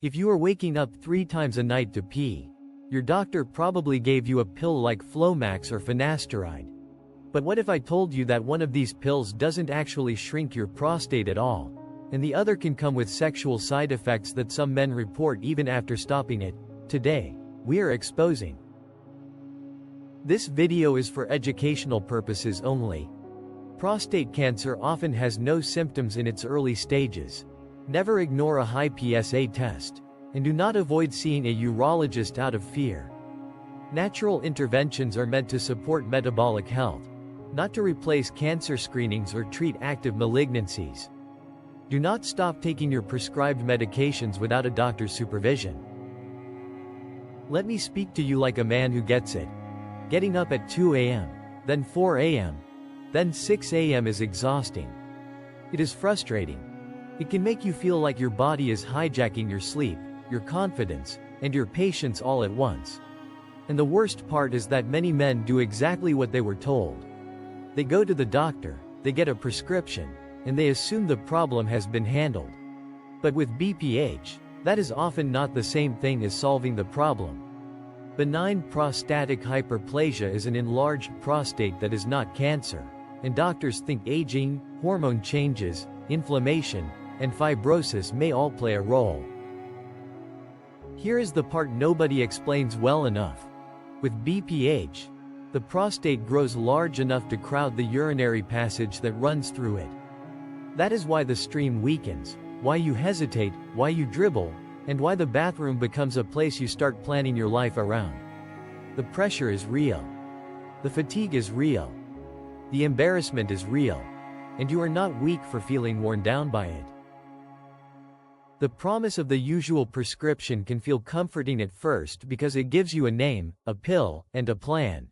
If you are waking up 3 times a night to pee, your doctor probably gave you a pill like Flomax or Finasteride. But what if I told you that one of these pills doesn't actually shrink your prostate at all, and the other can come with sexual side effects that some men report even after stopping it? Today, we are exposing. This video is for educational purposes only. Prostate cancer often has no symptoms in its early stages. Never ignore a high PSA test, and do not avoid seeing a urologist out of fear. Natural interventions are meant to support metabolic health, not to replace cancer screenings or treat active malignancies. Do not stop taking your prescribed medications without a doctor's supervision. Let me speak to you like a man who gets it. Getting up at 2 a.m., then 4 a.m., then 6 a.m. is exhausting. It is frustrating. It can make you feel like your body is hijacking your sleep, your confidence, and your patience all at once. And the worst part is that many men do exactly what they were told. They go to the doctor, they get a prescription, and they assume the problem has been handled. But with BPH, that is often not the same thing as solving the problem. Benign prostatic hyperplasia is an enlarged prostate that is not cancer, and doctors think aging, hormone changes, inflammation, and fibrosis may all play a role. Here is the part nobody explains well enough. With BPH, the prostate grows large enough to crowd the urinary passage that runs through it. That is why the stream weakens, why you hesitate, why you dribble, and why the bathroom becomes a place you start planning your life around. The pressure is real. The fatigue is real. The embarrassment is real. And you are not weak for feeling worn down by it. The promise of the usual prescription can feel comforting at first because it gives you a name, a pill, and a plan.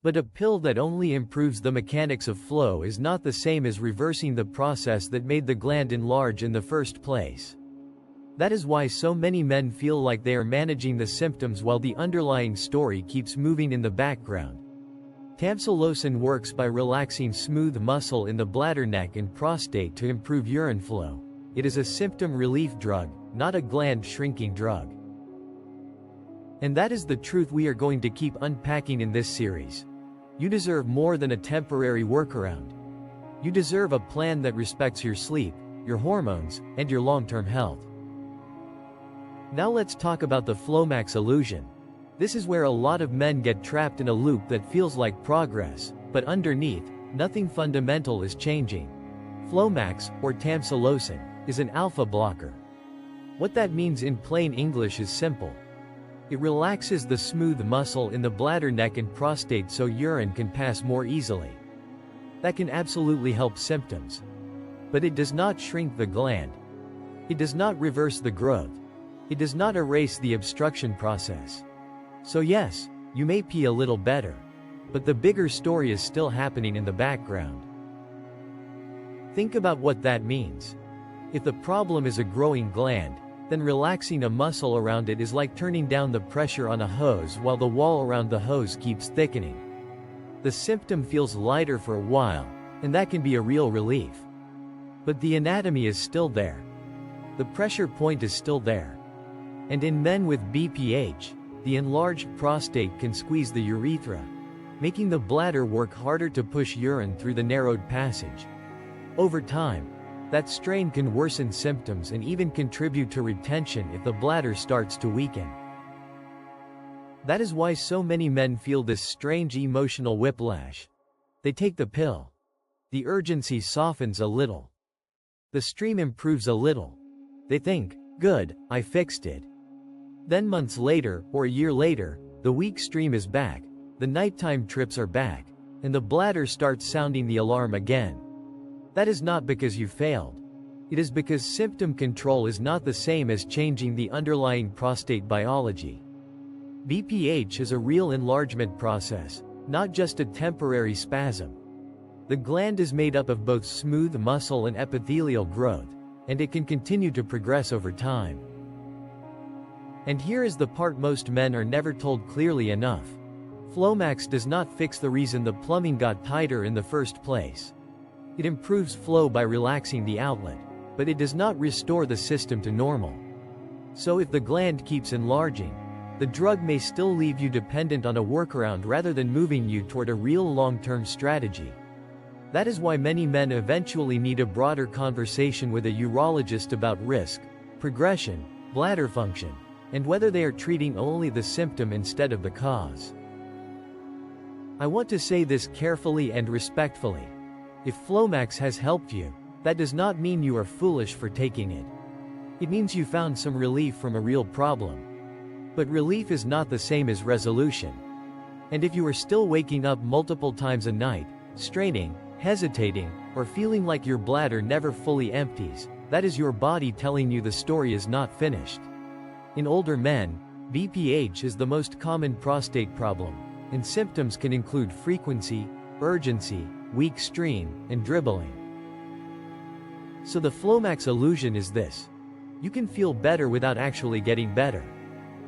But a pill that only improves the mechanics of flow is not the same as reversing the process that made the gland enlarge in the first place. That is why so many men feel like they are managing the symptoms while the underlying story keeps moving in the background. Tamsulosin works by relaxing smooth muscle in the bladder, neck, and prostate to improve urine flow. It is a symptom relief drug, not a gland shrinking drug. And that is the truth we are going to keep unpacking in this series. You deserve more than a temporary workaround. You deserve a plan that respects your sleep, your hormones, and your long-term health. Now let's talk about the Flomax illusion. This is where a lot of men get trapped in a loop that feels like progress, but underneath, nothing fundamental is changing. Flomax, or Tamsulosin, is an alpha blocker. What that means in plain English is simple. It relaxes the smooth muscle in the bladder, neck, and prostate so urine can pass more easily. That can absolutely help symptoms. But it does not shrink the gland. It does not reverse the growth. It does not erase the obstruction process. So yes, you may pee a little better. But the bigger story is still happening in the background. Think about what that means. If the problem is a growing gland, then relaxing a muscle around it is like turning down the pressure on a hose while the wall around the hose keeps thickening. The symptom feels lighter for a while, and that can be a real relief. But the anatomy is still there. The pressure point is still there. And in men with BPH, the enlarged prostate can squeeze the urethra, making the bladder work harder to push urine through the narrowed passage. Over time, that strain can worsen symptoms and even contribute to retention if the bladder starts to weaken. That is why so many men feel this strange emotional whiplash. They take the pill. The urgency softens a little. The stream improves a little. They think, good, I fixed it. Then months later, or a year later, the weak stream is back, the nighttime trips are back, and the bladder starts sounding the alarm again. That is not because you failed. It is because symptom control is not the same as changing the underlying prostate biology. BPH is a real enlargement process, not just a temporary spasm. The gland is made up of both smooth muscle and epithelial growth, and it can continue to progress over time. And here is the part most men are never told clearly enough. Flomax does not fix the reason the plumbing got tighter in the first place. It improves flow by relaxing the outlet, but it does not restore the system to normal. So if the gland keeps enlarging, the drug may still leave you dependent on a workaround rather than moving you toward a real long-term strategy. That is why many men eventually need a broader conversation with a urologist about risk, progression, bladder function, and whether they are treating only the symptom instead of the cause. I want to say this carefully and respectfully. If Flomax has helped you, that does not mean you are foolish for taking it. It means you found some relief from a real problem. But relief is not the same as resolution. And if you are still waking up multiple times a night, straining, hesitating, or feeling like your bladder never fully empties, that is your body telling you the story is not finished. In older men, BPH is the most common prostate problem, and symptoms can include frequency, urgency, weak stream, and dribbling. So the Flomax illusion is this: you can feel better without actually getting better.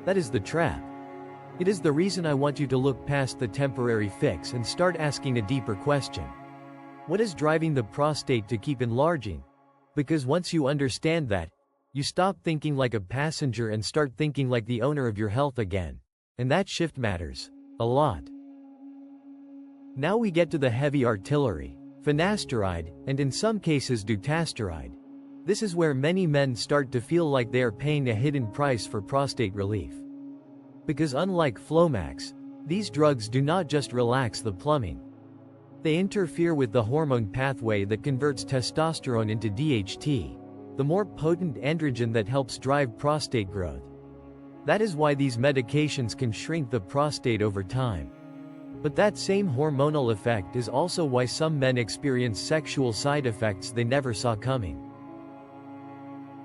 That is the trap. It is the reason I want you to look past the temporary fix and start asking a deeper question. What is driving the prostate to keep enlarging? Because once you understand that, you stop thinking like a passenger and start thinking like the owner of your health again. And that shift matters a lot. Now we get to the heavy artillery, finasteride, and in some cases dutasteride. This is where many men start to feel like they are paying a hidden price for prostate relief. Because unlike Flomax, these drugs do not just relax the plumbing. They interfere with the hormone pathway that converts testosterone into DHT, the more potent androgen that helps drive prostate growth. That is why these medications can shrink the prostate over time. But that same hormonal effect is also why some men experience sexual side effects they never saw coming.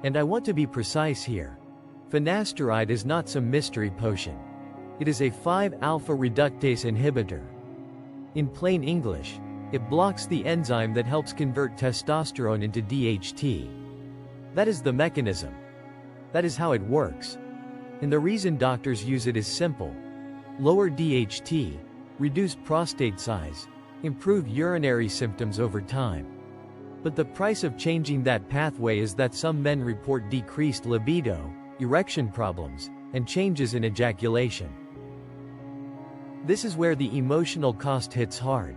And I want to be precise here. Finasteride is not some mystery potion. It is a 5-alpha reductase inhibitor. In plain English, it blocks the enzyme that helps convert testosterone into DHT. That is the mechanism. That is how it works. And the reason doctors use it is simple. Lower DHT, reduce prostate size, improve urinary symptoms over time. But the price of changing that pathway is that some men report decreased libido, erection problems, and changes in ejaculation. This is where the emotional cost hits hard.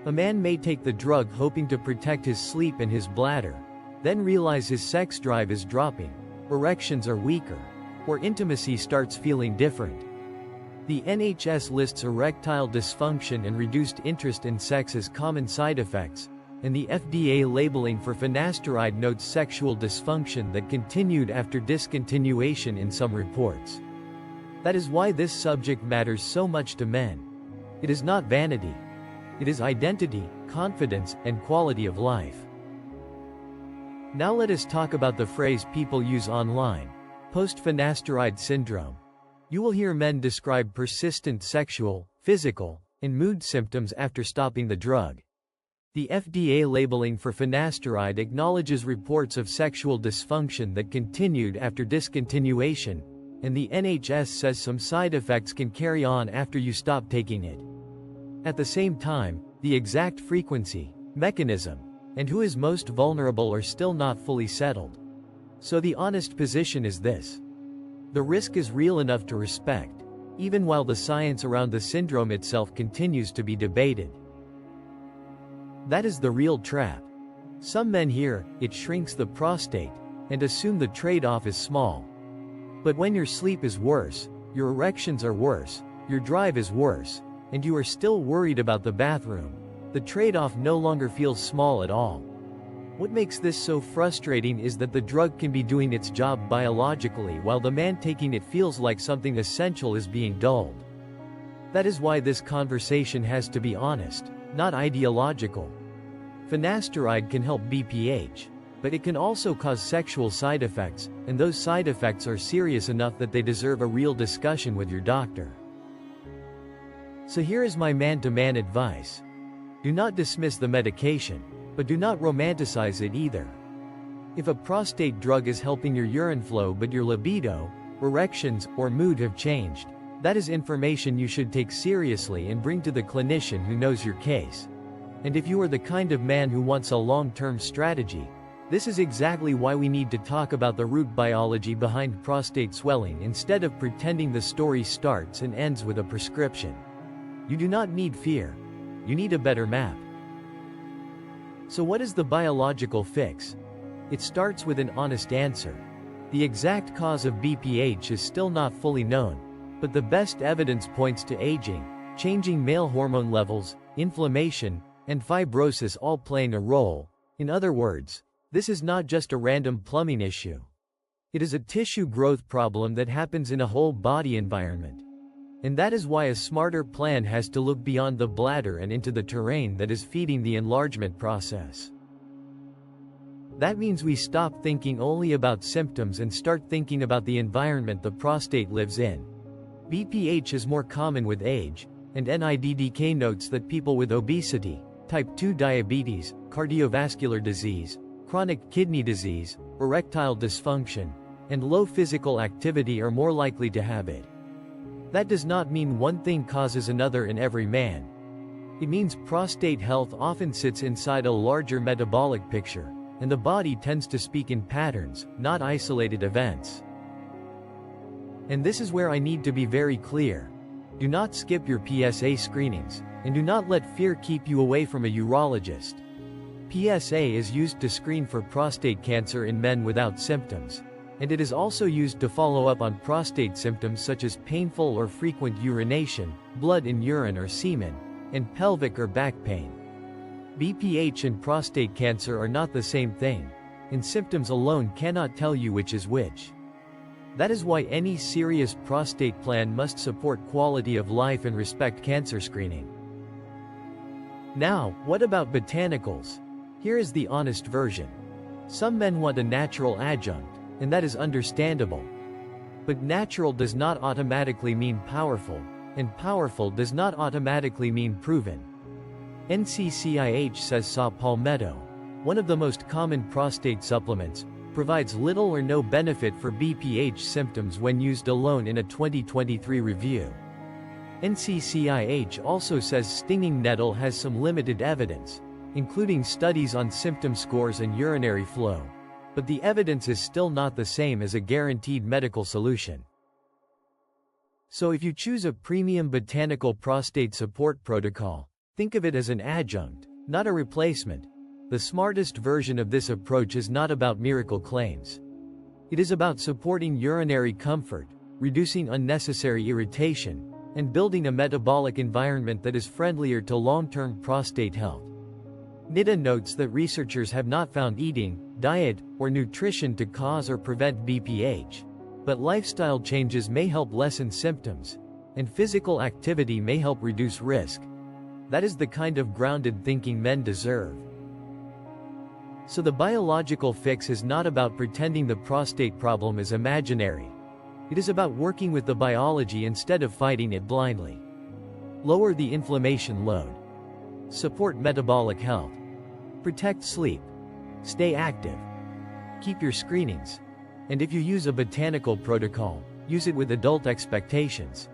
A man may take the drug hoping to protect his sleep and his bladder, then realize his sex drive is dropping, erections are weaker, or intimacy starts feeling different. The NHS lists erectile dysfunction and reduced interest in sex as common side effects, and the FDA labeling for finasteride notes sexual dysfunction that continued after discontinuation in some reports. That is why this subject matters so much to men. It is not vanity. It is identity, confidence, and quality of life. Now let us talk about the phrase people use online: Post-Finasteride Syndrome. You will hear men describe persistent sexual, physical, and mood symptoms after stopping the drug. The FDA labeling for finasteride acknowledges reports of sexual dysfunction that continued after discontinuation, and the NHS says some side effects can carry on after you stop taking it. At the same time, the exact frequency, mechanism, and who is most vulnerable are still not fully settled. So the honest position is this: the risk is real enough to respect, even while the science around the syndrome itself continues to be debated. That is the real trap. Some men hear, "it shrinks the prostate," and assume the trade-off is small. But when your sleep is worse, your erections are worse, your drive is worse, and you are still worried about the bathroom, the trade-off no longer feels small at all. What makes this so frustrating is that the drug can be doing its job biologically while the man taking it feels like something essential is being dulled. That is why this conversation has to be honest, not ideological. Finasteride can help BPH, but it can also cause sexual side effects, and those side effects are serious enough that they deserve a real discussion with your doctor. So here is my man-to-man advice. Do not dismiss the medication, but do not romanticize it either. If a prostate drug is helping your urine flow but your libido, erections, or mood have changed, that is information you should take seriously and bring to the clinician who knows your case. And if you are the kind of man who wants a long-term strategy, This is exactly why we need to talk about the root biology behind prostate swelling instead of pretending the story starts and ends with a prescription. You do not need fear. You need a better map. So what is the biological fix? It starts with an honest answer. The exact cause of BPH is still not fully known, but the best evidence points to aging, changing male hormone levels, inflammation, and fibrosis all playing a role. In other words, this is not just a random plumbing issue. It is a tissue growth problem that happens in a whole body environment. And that is why a smarter plan has to look beyond the bladder and into the terrain that is feeding the enlargement process. That means we stop thinking only about symptoms and start thinking about the environment the prostate lives in. BPH is more common with age, and NIDDK notes that people with obesity, type 2 diabetes, cardiovascular disease, chronic kidney disease, erectile dysfunction, and low physical activity are more likely to have it. That does not mean one thing causes another in every man. It means prostate health often sits inside a larger metabolic picture, and the body tends to speak in patterns, not isolated events. And this is where I need to be very clear. Do not skip your PSA screenings, and do not let fear keep you away from a urologist. PSA is used to screen for prostate cancer in men without symptoms, and it is also used to follow up on prostate symptoms such as painful or frequent urination, blood in urine or semen, and pelvic or back pain. BPH and prostate cancer are not the same thing, and symptoms alone cannot tell you which is which. That is why any serious prostate plan must support quality of life and respect cancer screening. Now, what about botanicals? Here is the honest version. Some men want a natural adjunct, and that is understandable. But natural does not automatically mean powerful, and powerful does not automatically mean proven. NCCIH says saw Palmetto, one of the most common prostate supplements, provides little or no benefit for BPH symptoms when used alone in a 2023 review. NCCIH also says stinging nettle has some limited evidence, including studies on symptom scores and urinary flow. But the evidence is still not the same as a guaranteed medical solution. So if you choose a premium botanical prostate support protocol, think of it as an adjunct, not a replacement. The smartest version of this approach is not about miracle claims. It is about supporting urinary comfort, reducing unnecessary irritation, and building a metabolic environment that is friendlier to long-term prostate health. NIDA notes that researchers have not found eating, diet, or nutrition to cause or prevent BPH, but lifestyle changes may help lessen symptoms, and physical activity may help reduce risk. That is the kind of grounded thinking men deserve. So the biological fix is not about pretending the prostate problem is imaginary. It is about working with the biology instead of fighting it blindly. Lower the inflammation load. Support metabolic health. Protect sleep. Stay active. Keep your screenings. And if you use a botanical protocol, use it with adult expectations.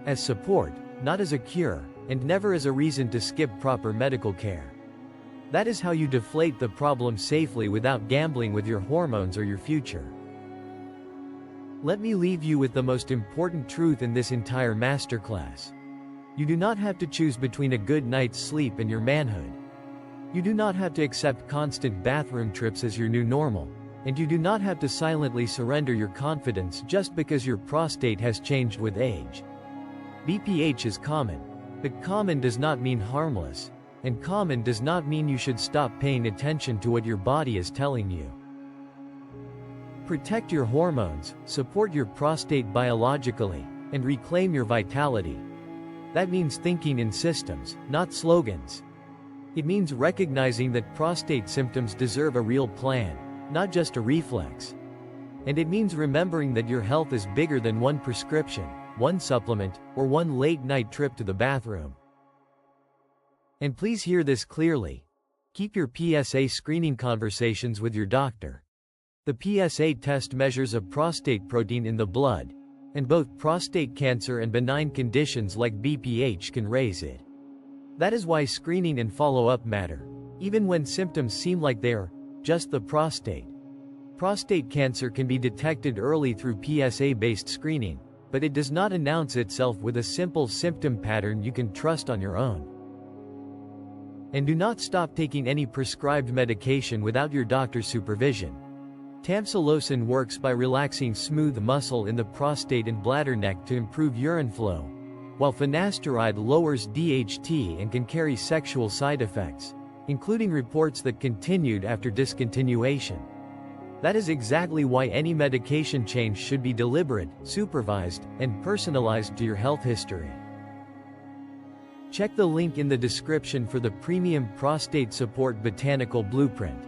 As support, not as a cure, and never as a reason to skip proper medical care. That is how you deflate the problem safely without gambling with your hormones or your future. Let me leave you with the most important truth in this entire masterclass. You do not have to choose between a good night's sleep and your manhood. You do not have to accept constant bathroom trips as your new normal, and you do not have to silently surrender your confidence just because your prostate has changed with age. BPH is common, but common does not mean harmless, and common does not mean you should stop paying attention to what your body is telling you. Protect your hormones, support your prostate biologically, and reclaim your vitality. That means thinking in systems, not slogans. It means recognizing that prostate symptoms deserve a real plan, not just a reflex. And it means remembering that your health is bigger than one prescription, one supplement, or one late-night trip to the bathroom. And please hear this clearly. Keep your PSA screening conversations with your doctor. The PSA test measures a prostate protein in the blood, and both prostate cancer and benign conditions like BPH can raise it. That is why screening and follow-up matter, even when symptoms seem like they are just the prostate. Prostate cancer can be detected early through PSA-based screening, but it does not announce itself with a simple symptom pattern you can trust on your own. And do not stop taking any prescribed medication without your doctor's supervision. Tamsulosin works by relaxing smooth muscle in the prostate and bladder neck to improve urine flow, while finasteride lowers DHT and can carry sexual side effects, including reports that continued after discontinuation. That is exactly why any medication change should be deliberate, supervised, and personalized to your health history. Check the link in the description for the premium prostate support Botanical blueprint.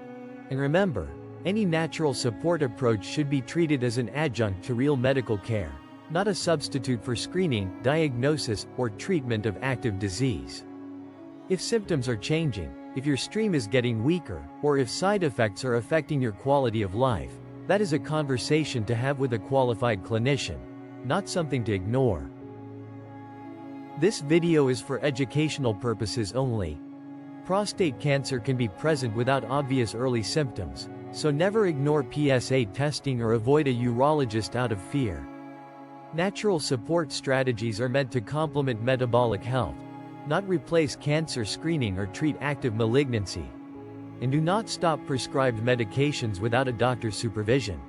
And remember, any natural support approach should be treated as an adjunct to real medical care, not a substitute for screening, diagnosis, or treatment of active disease. If symptoms are changing, if your stream is getting weaker, or if side effects are affecting your quality of life, that is a conversation to have with a qualified clinician, not something to ignore. This video is for educational purposes only. Prostate cancer can be present without obvious early symptoms, so never ignore PSA testing or avoid a urologist out of fear. Natural support strategies are meant to complement metabolic health, not replace cancer screening or treat active malignancy. And do not stop prescribed medications without a doctor's supervision.